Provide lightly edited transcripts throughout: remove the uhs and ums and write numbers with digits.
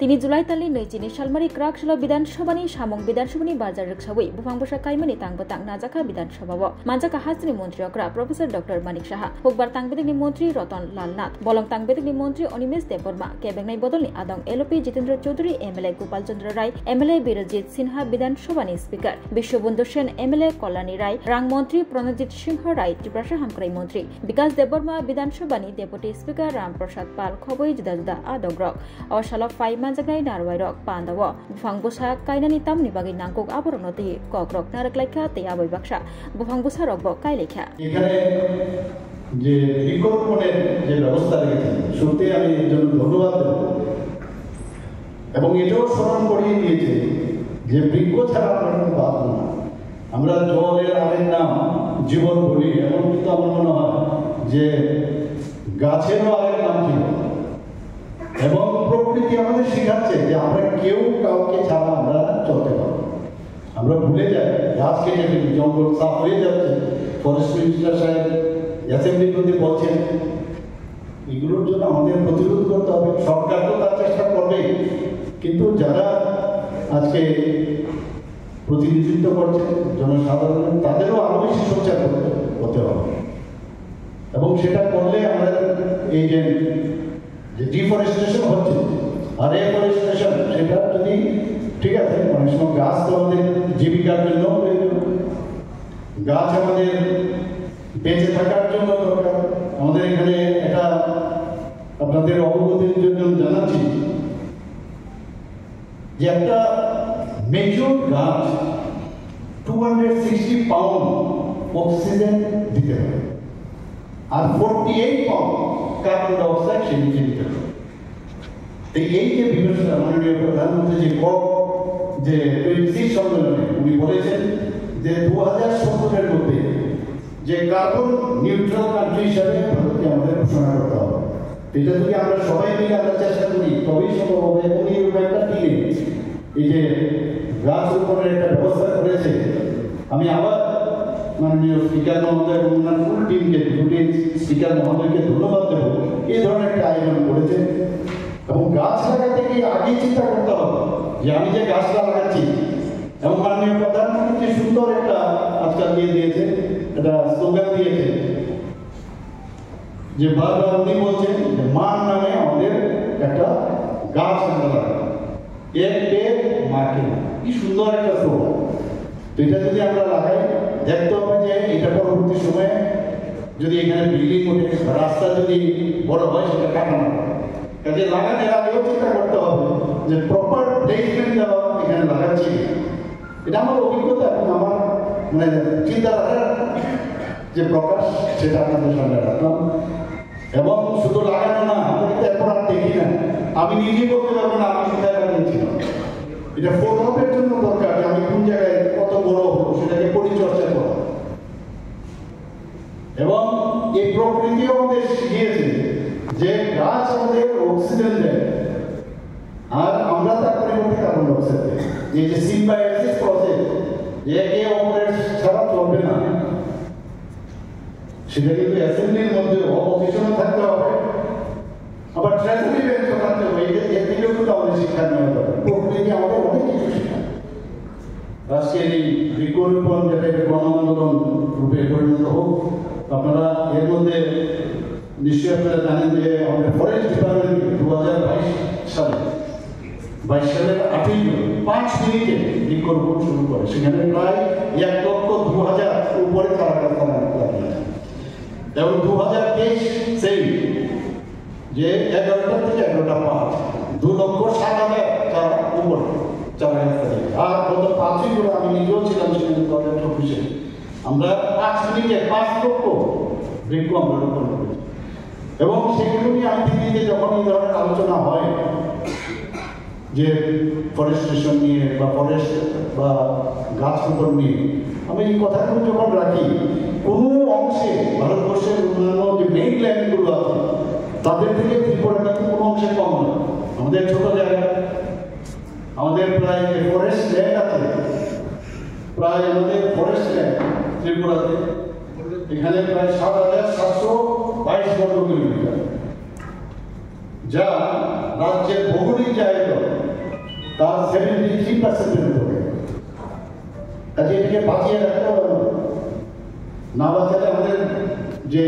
তিনি জুলাই তালি नैजिनि सालमारि क्राकसला विधानसभानि सामं विधानसभानि बाजार रक्षावै बुफांबसा कायमानि तांबतां नाजाका विधानसभाव मानजाका हास्तिनि मन्त्री अग्रा प्रोफेसर डॉक्टर मानिक साहा हुकबार तांबेदिकनि मन्त्री रतन लाल नाथ बलं तांबेदिकनि मन्त्री अनिमेश देबबर्मा केबेंनाय बदलनि आदं LP Jitendra Chaudhary MLA Gopal Chandra Roy MLA Birajit Sinha विधानसभानि स्पीकर विश्वबंधु सेन एमएलए कल्याणी राय रां मन्त्री प्रणजित सिंह राय त्रिपुरा हामक्राई मन्त्री विकास देबबर्मा विधानसभानि डेपुटी स्पीकर रामप्रसाद पाल खबै जुदा जुदा आदं रक असाला फाइ मानजानाय नारवाय रक पान्दाव बुफांबसा कायनानि तामनि बागै नांगौ आबरनति कक्रक नारकलायखा ते आबै बाक्सा बुफांबसा रकब कायलेखा এখানে যে বিকল্পনের যে ব্যবস্থা রেখেছেন শুরুতে আমি এর জন্য ধন্যবাদ দেব এবং এটাও স্মরণ করিয়ে দিয়েছে যে বৃক্ষ ছাড়া আমরা কোনো বাদ না আমরা জলের আরেক নাম জীবন বলি এবং কিন্তু আমার মনে হয় যে গাছেরও আরেক নাম জীবন এবং প্রকৃতি আমাদের শেখাচ্ছে যে আমরা কেউ কাউকে ছাড়া আমরা চলতে পারবো আমরা ভুলে যাই গাছ কেটে ফেলি জঙ্গল সাফ হয়ে যাচ্ছে ফরেস্ট মিনিস্টার সাহেব অ্যাসেম্বলির মধ্যে বলছেন এগুলোর জন্য আমাদের প্রতিরোধ করতে হবে সরকার তো তার চেষ্টা করবে কিন্তু যারা আজকে প্রতিনিধিত্ব করছে জনসাধারণ তাদেরও আরো বেশি সোচ্চার করতে হবে এবং সেটা করলে আমরা এই যে ডিফরেস্টেশন হচ্ছে আর এফরেস্টেশন সেটা যদি ঠিক আছে অনেক সময় গাছ তো আমাদের জীবিকার জন্য গাছ আমাদের বেঁচে থাকার জন্য দরকার আমাদের এখানে এটা আপনাদের অবগতির জন্য জানাচ্ছি যে একটা মেজর গাছ 260 পাউন্ড অক্সিজেন দিতে হবে আর 48 পাউন্ড কার্বন ডাইঅক্সাইড সে নিচে দিতে হবে এই যে বিবেচনা মাননীয় প্রধানমন্ত্রী যে 26 সম্মেলনে উনি বলেছেন যে 2070-এর মধ্যে যে কার্বন নিউট্রাল কান্ট্রি হিসাবে ভারতকে আমাদের ঘোষণা করতে হবে এটা যদি আমরা সবাই মিলে আমরা চেষ্টা করি তবেই সম্ভব হবে এবং এই একটা দিনে এই যে গাছ রোপণের একটা ব্যবস্থা করেছে আমি আবার মাননীয় স্পিকার মহোদয় এবং ওনার ফুল টিমকে দুটি স্পিকার মহোদয়কে ধন্যবাদ দেব এই ধরনের একটা আয়োজন করেছে এবং গাছ লাগাতে গিয়ে আগে চিন্তা করতে হবে যে আমি যে গাছটা লাগাচ্ছি এবং মাননীয় প্রধানমন্ত্রী সুন্দর একটা আজকাল দিয়ে দিয়েছে একটা স্লোগান দিয়েছে যে বারবার উনি বলছেন যে মান নামে আমাদের একটা গাছ আমরা লাগাবো এক পেড় মাকে কি সুন্দর একটা স্লোগান তো এটা যদি আমরা লাগাই দেখতে হবে যে এটা পরবর্তী সময়ে যদি এখানে বিল্ডিং ওঠে রাস্তা যদি বড় হয় সেটা কাটানো হয় কাজে লাগানোর আগেও চিন্তা করতে হবে যে প্রপার প্লেসমেন্ট দেওয়া এখানে লাগাচ্ছি এটা আমার অভিজ্ঞতা এবং আমার মানে চিন্তাধারার যে প্রকাশ সেটা আপনাদের সামনে রাখলাম এবং শুধু লাগানো না আমরা কিন্তু এখন আর দেখি না আমি নিজে বলতে পারবো না আমি কোথায় লাগিয়েছিলাম এটা ফলো আপের জন্য দরকার যে আমি কোন জায়গায় কত বড় হবো সেটাকে পরিচর্যা করা এবং এই প্রকৃতিও আমাদের শিখিয়েছে যে গাছ আমাদের অক্সিজেন দেয় আর আমরা তার পরিবর্তে কার্বন ডাইঅক্সাইড দেয় এই যে সিম্বায়োসিস প্রসেস একে অপরের ছাড়া চলবে না সেটা কিন্তু অ্যাসেম্বলির মধ্যে অপোজিশনে থাকতে হবে আবার ট্রেজারি বেঞ্চও থাকতে হবে এর থেকেও কিন্তু আমাদের শিক্ষা নেওয়া দরকার প্রকৃতি আমাদের অনেক কিছু শেখায় আজকের এই বৃক্ষরোপণ যেটা গণ আন্দোলন রূপে পরিণত হোক আপনারা এর মধ্যে নিশ্চয়ই আপনারা জানেন যে আমাদের ফরেস্ট ডিপার্টমেন্ট 2022 সালের 8 জুন 5 মিনিটে বৃক্ষরোপণ শুরু করে সেখানে প্রায় 1,02,000 উপরে চারা গাছ লাগিয়েছে এবং 2023 সেই যে 11টা থেকে 11টা 5 2,07,000 চারা উপরে চারা গাছ লাগিয়েছে আর গত 5 জুন আমি নিজেও ছিলাম সেখানে প্রজেক্ট অফিসে আমরা 5 মিনিটে 5 লক্ষ বৃক্ষ আমরা রোপণ করেছি এবং সেগুলো নিয়ে আমি দিল্লিতে যখন এই ধরনের আলোচনা হয় যে ফরেস্টেশন নিয়ে বা ফরেস্ট বা গাছ রোপণ নিয়ে আমি এই কথাগুলো যখন রাখি কোনো অংশে ভারতবর্ষের অন্যান্য যে মেইন ল্যান্ডগুলো আছে তাদের থেকে ত্রিপুরা কিন্তু কোনো অংশে কম নয় আমাদের ছোট জায়গা আমাদের প্রায় যে ফরেস্ট ল্যান্ড আছে প্রায় আমাদের ফরেস্ট ল্যান্ড ত্রিপুরাতে এখানে প্রায় 7,722 বর্গ কিলোমিটার যা রাজ্যের ভৌগোলিক জায়গা 80% হবে। কাজে এটাকে বাঁচিয়ে রাখতে হবে। না বাঁচালে আমাদের যে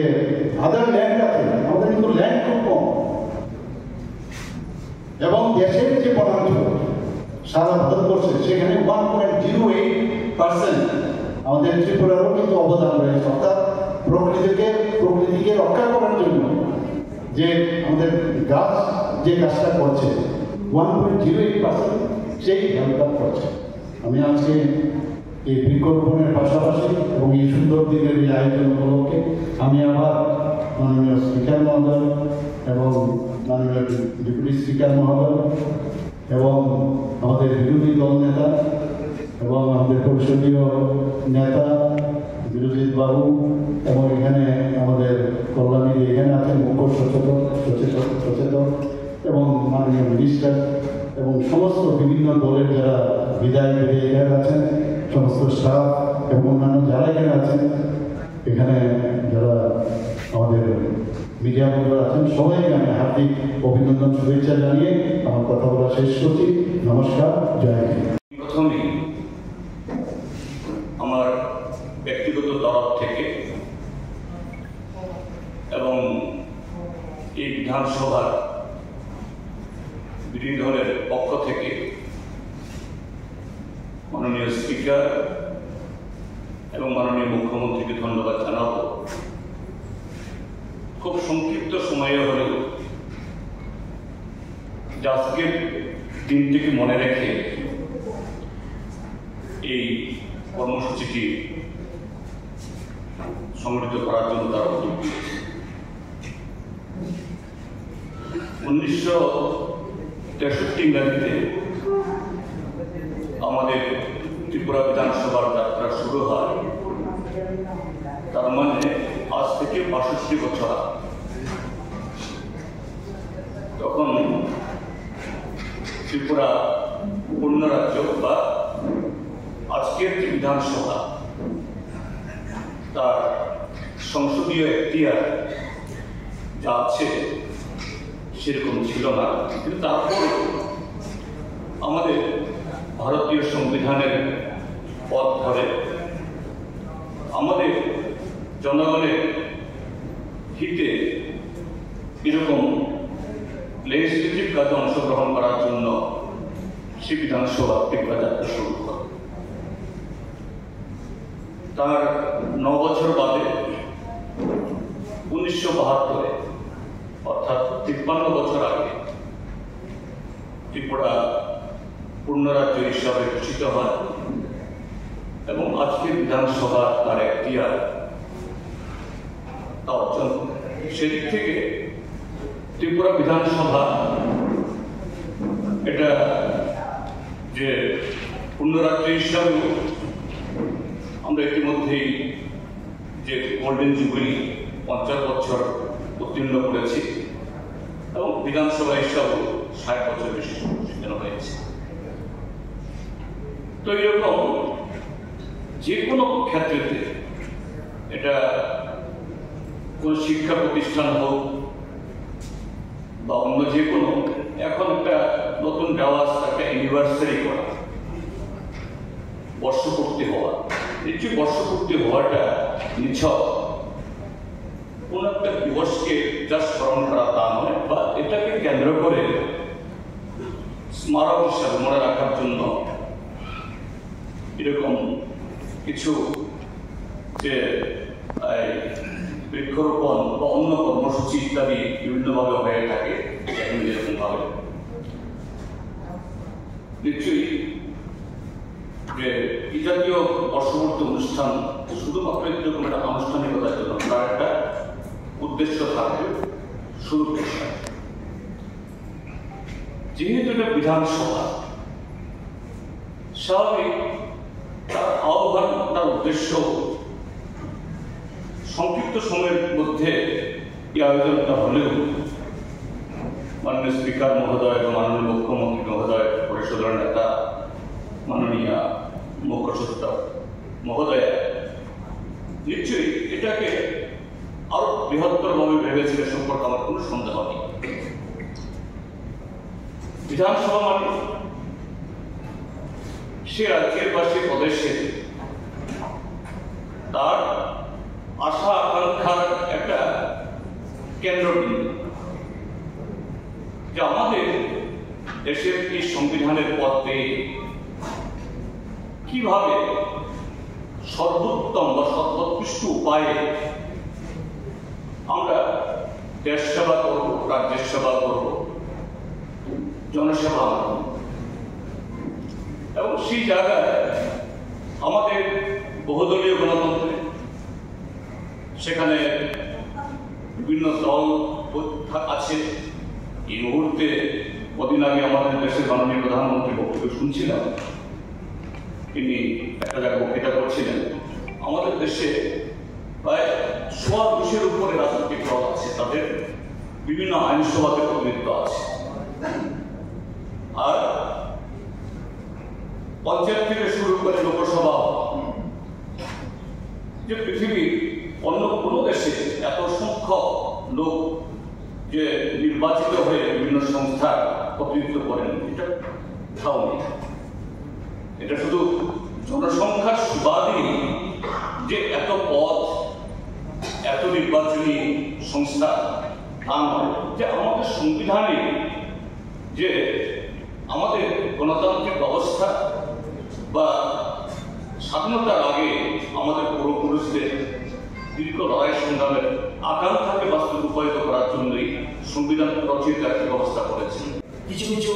আদার ল্যান্ড আছে, আমাদের কিন্তু ল্যান্ড খুব কম, এবং দেশের যে বনাঞ্চল সারা ভারতবর্ষে সেখানে 1.08% আমাদের ত্রিপুরারও কিন্তু অবদান রয়েছে। অর্থাৎ প্রকৃতিকে রক্ষা করার জন্য যে আমাদের গাছ যে কাজটা করছে 1.08% সেই হেল্পটা করছে। আমি আজকে এই বৃক্ষরোপণের পাশাপাশি এবং এই সুন্দর দিনের এই আয়োজন উপলক্ষে আমি আবার মাননীয় স্পিকার মহোদয় এবং মাননীয় ডেপুটি স্পিকার মহোদয় এবং আমাদের বিরোধী দল নেতা এবং আমাদের পরিষদীয় নেতা বিরোজিৎ বাবু এবং এখানে আমাদের কল্যাণী এখানে আছেন মুখ্য সচেতন এবং মাননীয় মিনিস্টার এবং সমস্ত বিভিন্ন দলের যারা বিধায়ক আছেন, সমস্ত স্টাফ এবং অন্যান্য যারা এখানে আছেন, এখানে যারা আমাদের মিডিয়া বন্ধুরা আছেন, সবাইকে আমি হার্দিক অভিনন্দন শুভেচ্ছা জানিয়ে আমার কথা বলা শেষ করছি। নমস্কার, জয় হিন্দ। প্রথমেই আমার ব্যক্তিগত তরফ থেকে এবং এই বিধানসভার বিরোধী দলের পক্ষ থেকে মাননীয় স্পিকার এবং মাননীয় মুখ্যমন্ত্রীকে ধন্যবাদ জানাব। খুব সংক্ষিপ্ত সময়ে হলেও আজকের দিনটিকে মনে রেখে এই কর্মসূচিটি সংগঠিত করার জন্য তারা উদ্যোগ নিয়েছে। 1963 ইংরেজিতে আমাদের ত্রিপুরা বিধানসভার যাত্রা শুরু হয়। তার মানে আজ থেকে 62 বছর। তখন ত্রিপুরা পূর্ণ রাজ্য বা আজকের যে বিধানসভা তার সংসদীয় এখতিয়ার যা আছে সেরকম ছিল না, কিন্তু তারপর আমাদের ভারতীয় সংবিধানের পথ ধরে আমাদের জনগণের হিতে এরকম লেজিসলেটিভ কাজে অংশগ্রহণ করার জন্য সে বিধানসভা ত্রিপুরা যাত্রা শুরু করে। তার 9 বছর বাদে 1972 অর্থাৎ 53 বছর আগে ত্রিপুরা পূর্ণরাজ্য হিসাবে ঘোষিত হয় এবং আজকের বিধানসভা তার এখতিয়ার তা অর্জন করে। সেদিক থেকে ত্রিপুরা বিধানসভা এটা যে পূর্ণরাজ্য হিসাবে আমরা ইতিমধ্যেই যে গোল্ডেন জুবিলি 50 বছর উত্তীর্ণ করেছি এবং বিধানসভা হিসাবেও 60 বছর বেশি সেখানে হয়েছে। তো এরকম যে কোনো ক্ষেত্রেতে এটা কোন শিক্ষা প্রতিষ্ঠান হোক বা অন্য যে কোনো, এখন একটা নতুন রেওয়াজ, একটা অ্যানিভার্সারি করা, বর্ষপূর্তি হওয়া। এই যে বর্ষপূর্তি হওয়াটা নিছক কোন একটা দিবসকে যা স্মরণ করা তা নয়, বা এটাকে কেন্দ্র করে স্মারক হিসাবে মনে রাখার জন্য এরকম কিছু যে বৃক্ষরোপণ বা অন্য কর্মসূচি ইত্যাদি বিভিন্নভাবে হয়ে থাকে। এরকম ভাবে নিশ্চয়ই যে এই জাতীয় বর্ষপূর্তি অনুষ্ঠান শুধুমাত্র এরকম একটা আনুষ্ঠানিকতার জন্য, তার একটা উদ্দেশ্য থাকবে শুরু পেশা। যেহেতু এটা বিধানসভা, স্বাভাবিক তার আহ্বান, তার উদ্দেশ্য সংক্ষিপ্ত সময়ের মধ্যে এই আয়োজনটা হলেও মাননীয় স্পিকার মহোদয় এবং মাননীয় মুখ্যমন্ত্রী মহোদয়, পরিষদের নেতা মাননীয় মুখ্য সচিব মহোদয় নিশ্চয়ই এটাকে আরো বৃহত্তরভাবে ভেবেছিল সম্পর্কে আমার কোনো সন্দেহ নেই। বিধানসভা মানে সে রাজ্যের বা সে প্রদেশে তার আশা আকাঙ্ক্ষার একটা কেন্দ্রবিন্দু, যে আমাদের দেশের এই সংবিধানের পথ পেয়ে কিভাবে সর্বোত্তম বা সর্বোৎকৃষ্ট উপায়ে আমরা দেশ সেবা করব, রাজ্যের সেবা করব, জনসেবা করব। এবং সেই জায়গায় আমাদের বহুদলীয় গণতন্ত্রে সেখানে বিভিন্ন দল আছে। এই মুহূর্তে কদিন আগে আমাদের দেশের মাননীয় প্রধানমন্ত্রী বক্তব্য শুনছিলাম, তিনি একটা জায়গায় বক্তৃতা করছিলেন। আমাদের দেশে প্রায় 100-200-এর উপরে রাজনৈতিক দল আছে, তাদের বিভিন্ন আইনসভাতে প্রতিনিধিত্ব আছে। আর পঞ্চায়েত থেকে শুরু করে লোকসভা, যে পৃথিবীর অন্য কোনো দেশে এত সংখ্যক লোক যে নির্বাচিত হয়ে বিভিন্ন সংস্থার প্রতিনিধিত্ব করেন, এটা কোথাও নেই। এটা শুধু জনসংখ্যার সুবাদই যে এত পদ, এত নির্বাচনী সংস্থা তা নয়, যে আমাদের সংবিধানে যে আমাদের গণতান্ত্রিক ব্যবস্থা বা স্বাধীনতার আগে আমাদের পূর্বপুরুষদের দীর্ঘ লড়াই সংগ্রামের আকাঙ্ক্ষাকে বাস্তব রূপায়িত করার জন্যই সংবিধান রচিত একটি ব্যবস্থা করেছেন। কিছু কিছু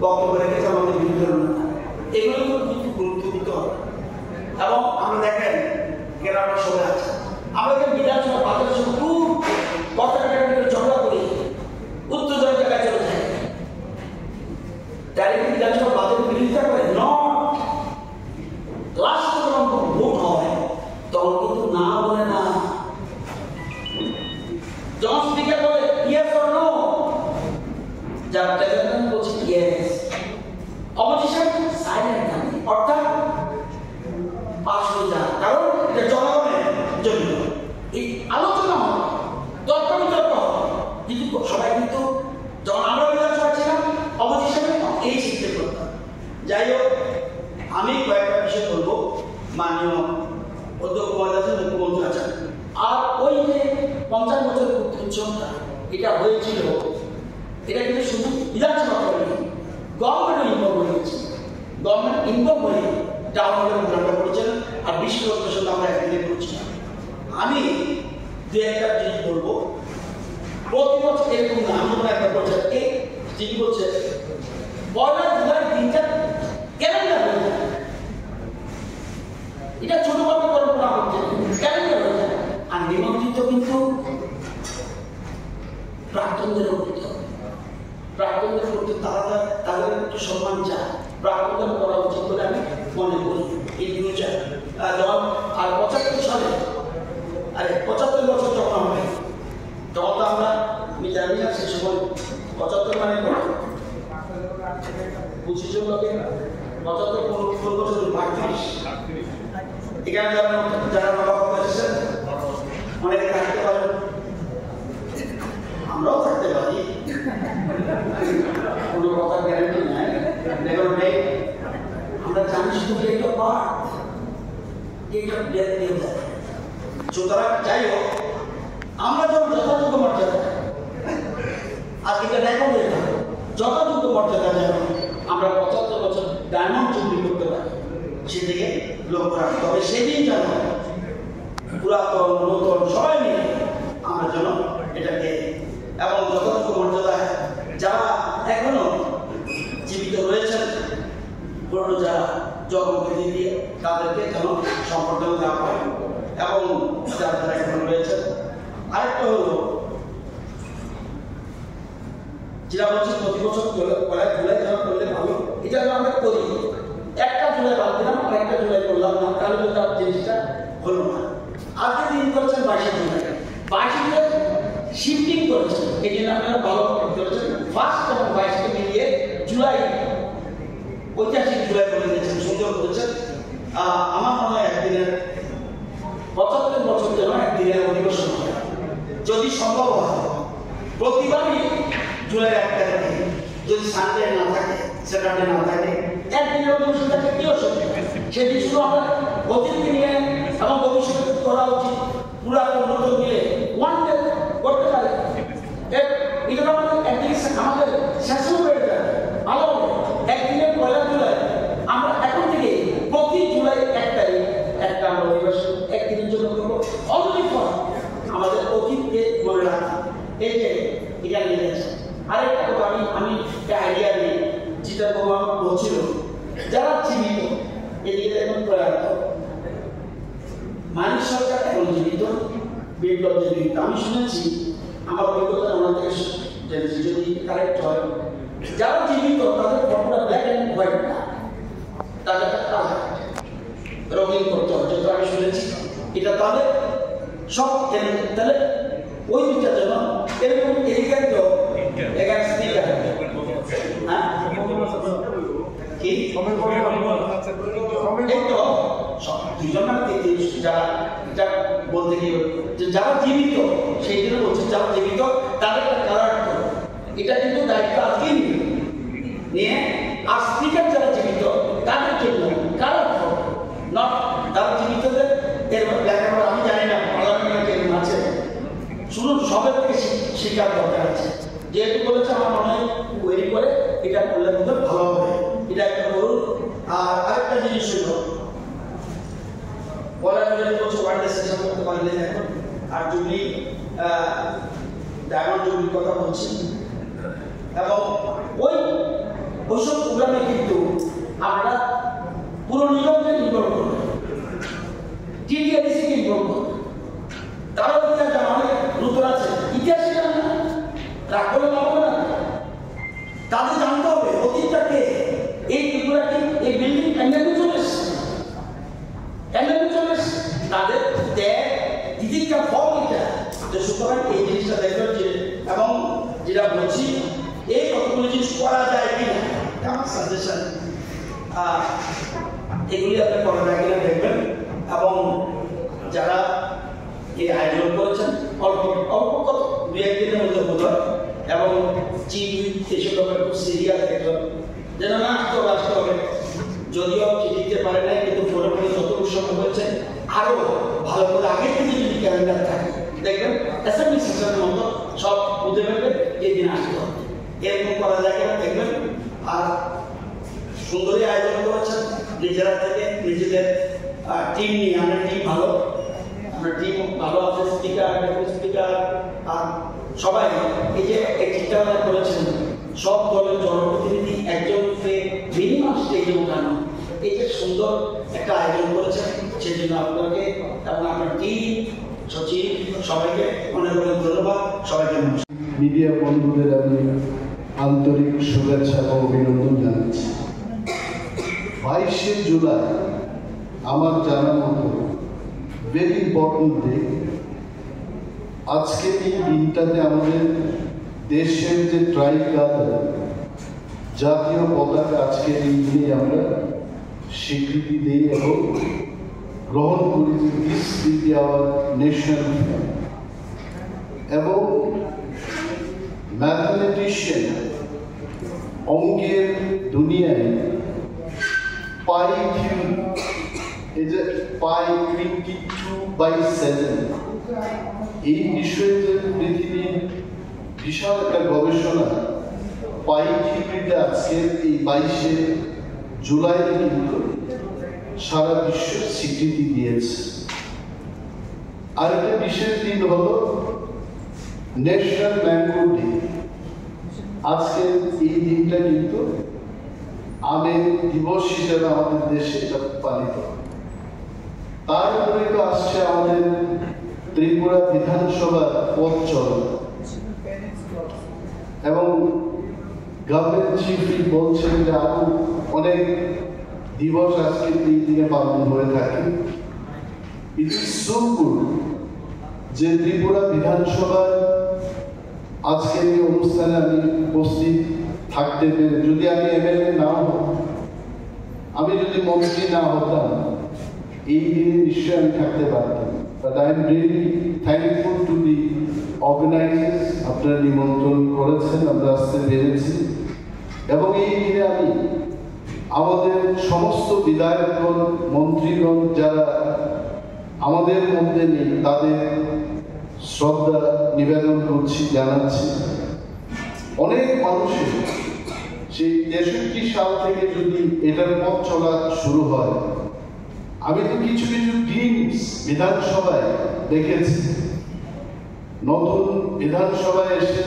বক্তব্য রেখেছে আমাদের বিরুদ্ধে, এগুলো কিন্তু গুরুত্ব দিতে হবে। এবং আমরা দেখেন এখানে আমরা সবাই আছি, আমাদের বিধানসভা বাজারের সঙ্গে খুব কথা ঝগড়া করি, উত্তেজনা জায়গায় চলে যায়। ডাইরেক্ট বিধানসভা বাজারের বিরোধিতা করে লাস্ট যখন ভোট হয় তখন কিন্তু না বলে না, যখন স্পিকার বলে ইয়েস অর নো, যার প্রেসিডেন্ট বলছে ইয়েস, অপোজিশন সাইলেন্ট থাকে, অর্থাৎ পাস হয়ে যায়। কারণ এটা জনগণের জন্য এই আলোচনা হয়, তর্ক বিতর্ক হয়, কিন্তু সবাই কিন্তু যখন আমরা বিধানসভা ছিলাম অপোজিশনে এই শিখতে করতাম। যাই হোক, আমি কয়েকটা বিষয় বলবো। মাননীয় অধ্যক্ষ মহোদয় আছেন, মুখ্যমন্ত্রী আছেন, আর ওই যে 50 বছরের উৎসবটা এটা হয়েছিল, এটা কিন্তু শুধু বিধানসভা করেনি, গভর্নমেন্ট ইনভলভ হয়েছে। গভর্নমেন্ট ইনভলভ হয়ে টাউন হলের প্রোগ্রামটা করেছেন, আর বিশ্ব সঙ্গে আমরা একদিনে করছিলাম। আমি দু একটা জিনিস বলবো, প্রতি বছর এরকম না, আমি কোনো একটা বছর এই যিনি বলছে 1 জুলাই দিনটা ক্যালেন্ডার হয়ে যায়, এটা ছোটভাবে কল্পনা করছে, ক্যালেন্ডার হয়ে যায়। আর নিমন্ত্রিত কিন্তু প্রাক্তনদের করতে হবে, প্রাক্তনদের করতে তারা তাদের একটু সম্মান চায়, প্রাক্তনদের করা উচিত বলে আমি মনে করি। এই ফিউচার যখন আর 75 সালে, আরে 75 বছর যখন হবে তখন তো আমরা, আমি জানি না সে সময় 75 মানে 25 জন লোকে 75 কোন বছর 38, এখানে যারা নবাব এসেছেন অনেকে থাকতে পারেন, আমরাও থাকতে পারি, কোনো কথা গ্যারান্টি নাই, নেই। আমরা জানি শুধু একটা পার্ট, এটা ডেথ দিয়ে যায়। সুতরাং যাই হোক, আমরা যখন যথাযথ মর্যাদা, আর এটা দেখো যথাযথ মর্যাদা যেন আমরা 75 বছর ডায়মন্ড জুবলি করতে পারি, সেদিকে লক্ষ্য রাখতে হবে। সেদিন যেন পুরাতন নতুন সবাই মিলে আমরা যেন এটাকে, এবং যথাযথ মর্যাদায় যারা এখনো জীবিত রয়েছেন, পুরনো যারা জগৎবিধি দিয়ে তাদেরকে যেন সম্পর্ক দেওয়া হয়, এবং যারা যারা এখনো রয়েছেন। আরেকটা হলো যেটা বলছি, প্রতি বছর জুলাই যেন করলে ভালো, এটা আমরা করি। একটা জুলাই বাদ দিলাম, আর একটা জুলাই করলাম না, তাহলে তো তার জিনিসটা হলো না। আজকে দিন করেছেন 22 জুলাই, 22 জুলাই শিফটিং করেছেন, এই জন্য আপনারা ভালো করেছেন। ফার্স্ট এবং 22কে মিলিয়ে জুলাই, ঐতিহাসিক জুলাই করে দিয়েছেন, সুন্দর করেছেন। আমার মনে হয় একদিনের 75 বছর যেন একদিনের অধিবেশন হয়, যদি সম্ভব হয়। প্রতিবারই জুলাই 1 তারিখে, যদি সানডে না থাকে সেখানে না থাকে একদিনের অধিবেশন থাকে কি অসুবিধা সেটি শুধু আমরা অতীতকে নিয়ে এবং ভবিষ্যতে করা উচিত পুরাতন নতুন মিলে ওয়ান ডে করতে পারে এটা আমাদের একদিন আমাদের শেষও হয়ে যায় ভালো একদিনের 1 জুলাই আমরা এখন থেকে প্রতি জুলাই 1 তারিখ একটা আমরা অধিবেশন একদিনের জন্য করবো অলরেডি ফর আমাদের অতীতকে মনে রাখা এই যে এটা নিয়ে গেছে আরেকটা কথা আমি একটা আইডিয়া নিই যেটা বাবা বলছিল যারা জীবিত এদিকে এখন প্রয়াত মানিক সরকার এখন জীবিত বিপ্লব জীবিত আমি শুনেছি আমার অভিজ্ঞতা ওনার থেকে যদি কারেক্ট হয় যারা জীবিত তাদের ফটোটা ব্ল্যাক অ্যান্ড হোয়াইট না তাদের কালার রঙিন করতে হয় যেটা আমি শুনেছি এটা তাদের সব তাহলে ওই দুটার জন্য এরকম এদিকে তো এখানে স্পিকার হ্যাঁ কি যারা বলতে গিয়ে যারা জীবিত সেই জন্য বলছে যারা জীবিত তাদের কালার এটা কিন্তু দায়িত্ব আজকে নিয়ে আর স্পিকার যারা জীবিত তাদের জন্য কালার নট যারা জীবিতদের এর লেখাপড়া আমি জানি না পার্লামেন্টে আছে শুনুন সবের থেকে শিক্ষার দরকার আছে যেহেতু বলেছে আমার মনে হয় ওয়েরি করে এটা করলে বোধ ভালো হবে এটা একটা করুন আর আরেকটা জিনিস হলো বলা যদি বলছে ওয়ান ডে সেশন করতে পারলে এখন আর জুবলি ডায়মন্ড জুবলির কথা বলছি এবং ওইসব প্রোগ্রামে কিন্তু আমরা পুরো নিয়মকে ইনভলভ করবো টিটিআইসিকে ইনভলভ করবো তারা ইতিহাস অনেক নতুন আছে ইতিহাস জানে না রাখলে পাবো না তাদের জানতে হবে অতীতটাকে এই ত্রিপুরাকে এই বিল্ডিং ক্যান্ডেলে চলে এসছে তাদের দিদিকা ফর্ম এটা যে সুতরাং এই জিনিসটা দেখবেন যে এবং যেটা বলছি এই কতগুলো জিনিস করা যায় কিনা আমার সাজেশন এগুলি আপনি করা যায় কিনা দেখবেন এবং যারা এই আয়োজন করেছেন অল্প অল্প কত 2-1 দিনের মধ্যে বোধ হয় এবং চিফ এসব ব্যাপারে খুব সিরিয়াস দেখলাম যেন না আসতে হবে যদিও দিতে পারে নাই কিন্তু ফোনে যত উৎসব হয়েছে আরো ভালো করে আগে থেকে যদি ক্যালেন্ডার থাকে দেখবেন অ্যাসেম্বলি সেশনের মতো সব বুঝে ফেলবেন এই দিন আসতে হবে এরকম করা যায় কিনা দেখবেন আর সুন্দরই আয়োজন করেছেন নিজেরা থেকে নিজেদের টিম নিয়ে আমরা টিম ভালো আছে স্পিকার আর সবাই এই যে চিন্তাভাবনা করেছেন সব দলের জনপ্রতিনিধি একজনকে মিনিমাম স্টেজে উঠানো এই যে সুন্দর একটা আয়োজন করেছেন সেজন্য আপনাকে এবং আপনার টিম সচিব সবাইকে অনেক অনেক ধন্যবাদ সবাইকে মিডিয়া বন্ধুদের আমি আন্তরিক শুভেচ্ছা ও অভিনন্দন জানাচ্ছি 22শে জুলাই আমার জানা মতো ভেরি ইম্পর্টেন্ট ডে আজকে এই দিনটাতে আমাদের দেশের যে ট্রাইকালার জাতীয় পতাকা আজকের এই দিনে আমরা স্বীকৃতি দিই এবং গ্রহণ করি যে this will be our national flag এবং ম্যাথমেটিশিয়ান অঙ্কের দুনিয়ায় পাই থিওরি এই যে পাই 22/7 এই বিষয়ে যে পৃথিবীর বিশাল একটা গবেষণা পাই থিওরিতে আজকের এই 22শে জুলাই কিন্তু সারা বিশ্ব স্বীকৃতি দিয়েছে আর একটা বিশেষ দিন হলো ন্যাশনাল ম্যাঙ্গো ডে আজকে এই দিনটা কিন্তু আমের দিবস হিসেবে আমাদের দেশে এটা পালিত তার উপরে তো আসছে আমাদের ত্রিপুরা বিধানসভা পথ চলা এবং গভর্নমেন্ট চিফ বলছেন যে আরো অনেক দিবস আজকে এই দিনে পালন হয়ে থাকে ইট ইজ সো গুড যে ত্রিপুরা বিধানসভার আজকের এই অনুষ্ঠানে আমি উপস্থিত থাকতে পেরে যদি আমি এমএলএ না হতাম আমি যদি মন্ত্রী না হতাম এই দিনে নিশ্চয়ই আমি থাকতে পারতাম but I am really thankful to the organisers আপনারা নিমন্ত্রণ করেছেন আমরা আসতে পেরেছি এবং এই দিনে আমি আমাদের সমস্ত বিধায়কগণ, মন্ত্রীগণ যারা আমাদের মধ্যে নেই তাদের শ্রদ্ধা নিবেদন করছি, জানাচ্ছি। অনেক মানুষের সেই 63 সাল থেকে যদি এটার পথ চলা শুরু হয়, আমি তো কিছু কিছু গ্লিমস বিধানসভায় দেখেছি। নতুন বিধানসভায় এসে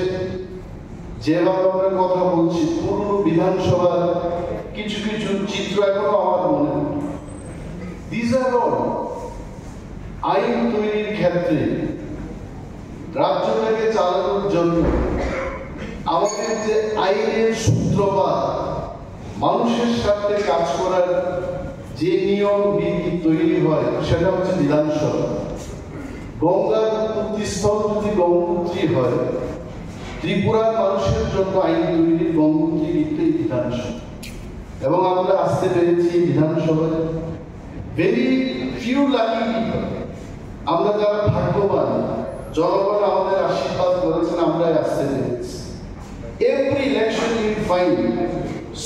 যেভাবে আমরা কথা বলছি, পুরনো বিধানসভার কিছু কিছু চিত্র এখনো আমার মনে। দিস আর অল আইন তৈরির ক্ষেত্রে রাজ্যটাকে চালানোর জন্য আমাদের যে আইনের সূত্রপাত, মানুষের স্বার্থে কাজ করার যে নিয়ম বিধি তৈরি হয়, সেটা হচ্ছে বিধানসভা। গঙ্গার উৎপত্তিস্থল যদি গঙ্গোত্রী হয়, ত্রিপুরার মানুষের জন্য আইন তৈরির গঙ্গোত্রী কিন্তু এই বিধানসভা। এবং আমরা আসতে পেরেছি বিধানসভায়। ভেরি ফিউ লাকি পিপল, আমরা যারা ভাগ্যবান, জনগণ আমাদের আশীর্বাদ করেছেন, আমরা আসতে পেরেছি। Every election you find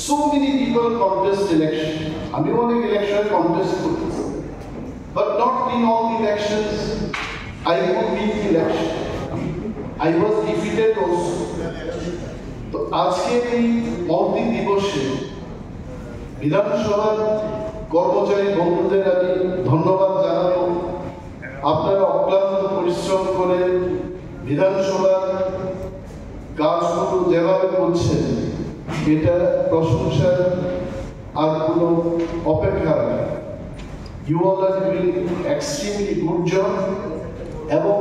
so many people contest election. আমি অনেক ইলেকশন কন্টেস্ট করেছি, but not in all elections I could win election. I was defeated also. তো আজকে এই মহতি দিবসে বিধানসভার কর্মচারী বন্ধুদের আমি ধন্যবাদ জানাবো। আপনারা অক্লান্ত পরিশ্রম করে বিধানসভার কাজগুলো যেভাবে করছেন, এটা প্রশংসার আর কোনো অপেক্ষা নেই। You all are doing extremely good job. এবং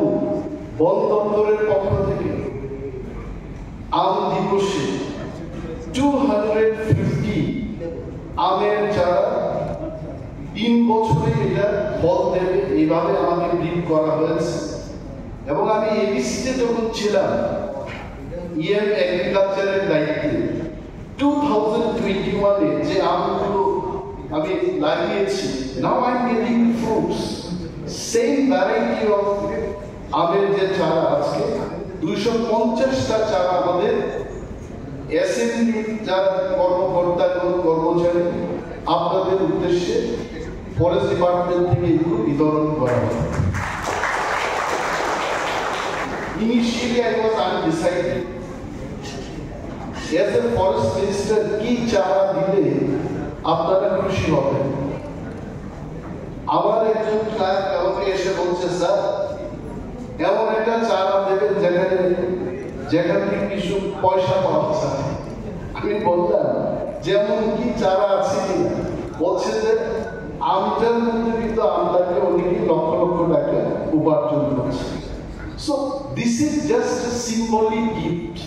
বন দপ্তরের পক্ষ থেকে আম দিবসে 250 আমের চারা 3 বছরে এটা ফল দেবে, এইভাবে আমাকে ব্রিফ করা হয়েছে। এবং আমি এবিসিতে যখন ছিলাম ইএম এগ্রিকালচারের দায়িত্বে, 2021-এ যে আমগুলো আমি লাগিয়েছি, now I am getting fruits. Same variety of আমের যে চারা আজকে 250টা চারা আমাদের অ্যাসেম্বলি যারা কর্মকর্তা কর্মচারী, আপনাদের উদ্দেশ্যে ফরেস্ট ডিপার্টমেন্ট থেকে এগুলো বিতরণ করা হয়। Initially I was undecided. As a forest minister, কি চারা দিলে আপনারা খুশি হবেন? আমার একজন ক্লায়েন্ট আমাকে এসে বলছে, স্যার এমন একটা চারা দেবেন যেখানে কিছু পয়সা পাওয়া যায়। আমি বললাম যেমন কি চারা আছে কিনা? বলছে যে আমটার মধ্যে কিন্তু আমটাকে অনেকেই লক্ষ লক্ষ টাকা উপার্জন করছে। So this is just a symbolic gift.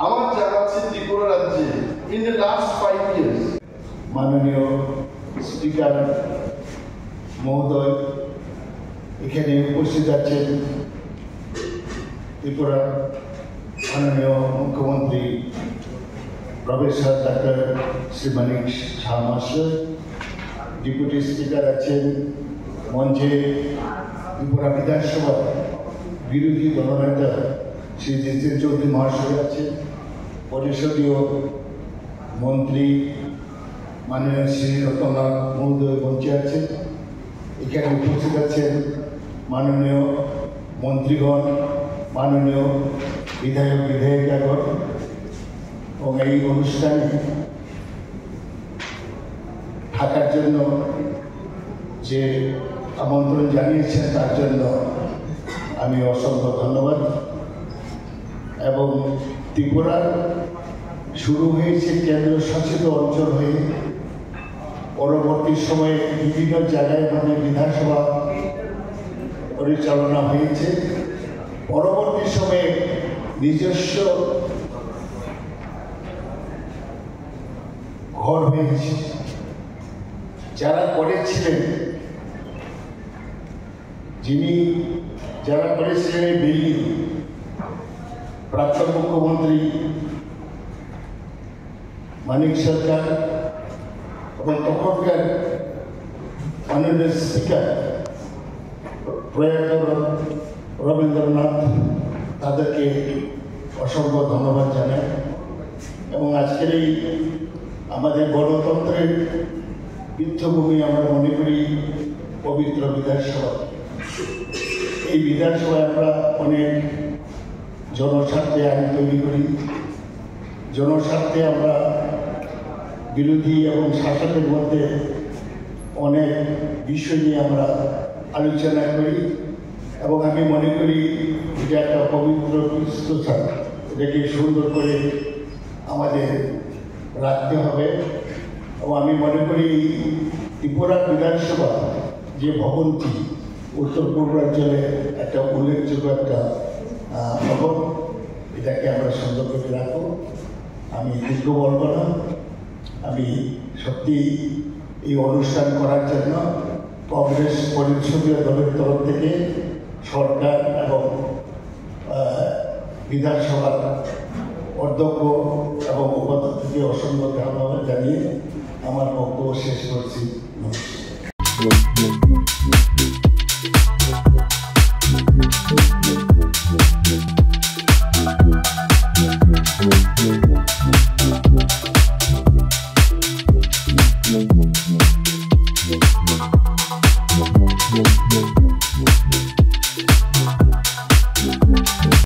আমার জানা আছে ত্রিপুরা রাজ্যে in the last 5 years, মাননীয় স্পিকার মহোদয় এখানে উপস্থিত আছেন, ত্রিপুরা মাননীয় মুখ্যমন্ত্রী প্রফেসর ডক্টর শ্রী মানিক সাহা মহাশয়, ডেপুটি স্পিকার আছেন মঞ্চে, ত্রিপুরা বিধানসভা বিরোধী দলনেতা শ্রী জিতেন চৌধুরী মহাশয় আছেন, পরিষদীয় মন্ত্রী মাননীয় শ্রী রতনলাল মহোদয় মঞ্চে আছেন। এখানে উপস্থিত আছেন মাননীয় মন্ত্রীগণ, মাননীয় বিধায়ক বিধায়িকাগণ, এবং এই অনুষ্ঠানে থাকার জন্য যে আমন্ত্রণ জানিয়েছেন তার জন্য আমি অসংখ্য ধন্যবাদ। এবং ত্রিপুরার শুরু হয়েছে কেন্দ্রশাসিত অঞ্চল হয়ে, পরবর্তী সময়ে বিভিন্ন জায়গায় বিধানসভা পরিচালনা হয়েছে, পরবর্তী সময়ে নিজস্ব ঘর হয়েছে। যারা করেছিলেন এই বিল্ডিং, প্রাক্তন মুখ্যমন্ত্রী মানিক সরকার এবং তখনকার মাননীয় স্পিকার প্রয়াত রবীন্দ্রনাথ, তাদেরকে অসংখ্য ধন্যবাদ জানাই। এবং আজকের এই আমাদের গণতন্ত্রের তীর্থভূমি আমরা মনে করি পবিত্র বিধানসভা। এই বিধানসভায় আমরা অনেক জনস্বার্থে আইন তৈরি করি, জনস্বার্থে আমরা বিরোধী এবং শাসকের মধ্যে অনেক বিষয় নিয়ে আমরা আলোচনা করি এবং আমি মনে করি এটা একটা পবিত্র তীর্থস্থান, এটাকে সুন্দর করে আমাদের রাখতে হবে। এবং আমি মনে করি ত্রিপুরা বিধানসভা যে ভবনটি উত্তর পূর্বাঞ্চলে একটা উল্লেখযোগ্য একটা ভবন, এটাকে আমরা সুন্দর করে রাখবো। আমি দীর্ঘ বলবো না, আমি সত্যি এই অনুষ্ঠান করার জন্য কংগ্রেস পরিষদীয় দলের তরফ থেকে সরকার এবং বিধানসভার অধ্যক্ষ এবং উপাধ্যক্ষকে অসংখ্য ধন্যবাদ জানিয়ে আমার বক্তব্য শেষ করছি। নমস্কার।